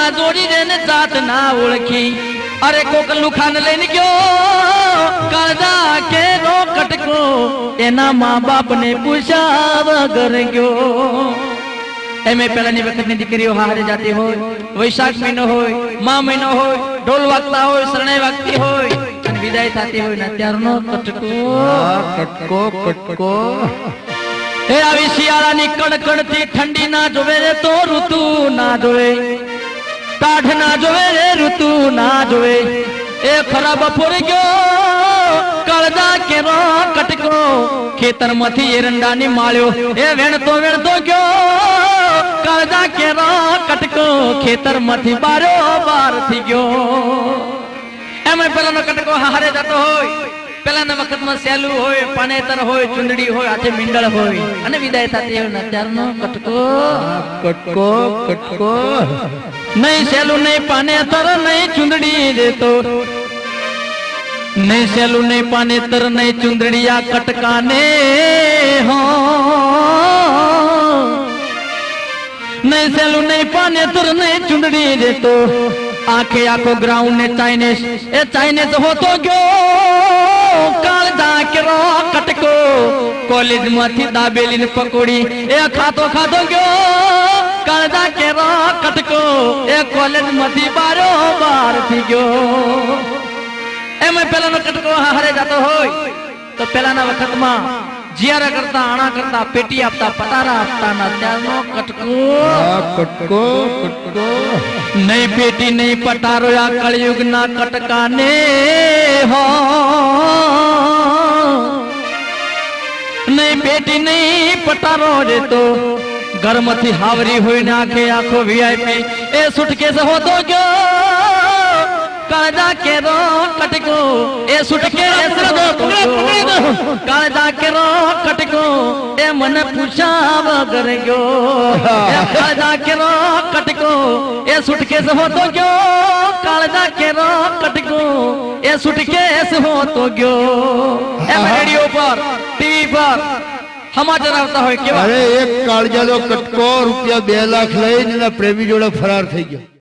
ના જોડી રે ને જાત ના ઓળખી અરે કોક લુખાન લઈને ગયો કાળજા કેરો કટકો એના મા બાપ ને પૂછ્યા વગર ગયો એમે પહેલાની વખતની દીકરીઓ હારે જાતી હોય વૈશાખ મહિનો હોય મા મહિનો હોય ઢોલ વાગતા હોય શરણાઈ વાગતી હોય અને વિદાય થતી હોય ને ત્યારનો કટકો કટકો એ આવી શિયાળાની કડકડતી ઠંડી ના જોવે રે તો ઋતુ ના જોવે કાઢ ના જોવે રે ઋતુ ના જોવે એ ખરાબ બપોર ગયો કાળજા કેરો કટકો ખેતરમાંથી એરંડાની માળ્યો એ વેણતો ગયો કાળજા કેરો કટકો ખેતરમાંથી બાર્યો બાર થઈ ગયો એમાં પેલાનો કટકો હારે જતો હોય પેલાના વખતમાં સેલું હોય પાનેતર હોય ચુંદડી હોય હાથે મીંડળ હોય અને વિદાય થતી હોય અત્યારનો કટકો કટકો કટકો નહીં સેલું નહીં પાનેતર નહીં ચુંદડી દેતો નહીં સેલું નહીં પાનેતર નહીં ચુંદડીયા કટકાને હો નહીં સેલું નહીં પાનેતર નહીં ચુંદડી દેતો આખે આખો ગ્રાઉન્ડ ને ચાઇનીઝ હોતો ગયો કાળજા કેરો કટકો કોલેજ માંથી દાબેલી ને પકોડી એ ખાતો ગયો કાળજા કેરો કટકો એ કોલેજ માંથી બારો બાર થઈ ગયો એમાં પેલાનો કટકો હારે જતો હોય તો પેલાના વખતમાં જીયારા કરતા આણા કરતા પેટી આપતા પતારા આપતા ના ત્યારનો કટકો નહીં પેટી નહીં પટારો આ કળિયુગ ના કટકાને હો નહીં પેટી નહીં પટારો રે તો ઘરમાંથી હાવરી હોય ને આખે આખો વીઆઈપી એ સુટકેસ હોતો ગયો કાળજા કેરો કટકો એ સુટકેસ કાળજા કેરો કટકો એ મને પૂછ્યા વગર ગયો કાળજા કેરો કટકો એ સુટકેસ હોતો ગયો કાળજા કેરો કટકો એ સુટકેસ હોતો ગયો એમ રેડિયો પર ટીવી પર સમાચાર આવતા હોય કેવા અરે એક કાળજાનો કટકો રૂપિયા 2 લાખ લઈને પ્રેમી જોડે ફરાર થઈ ગયો।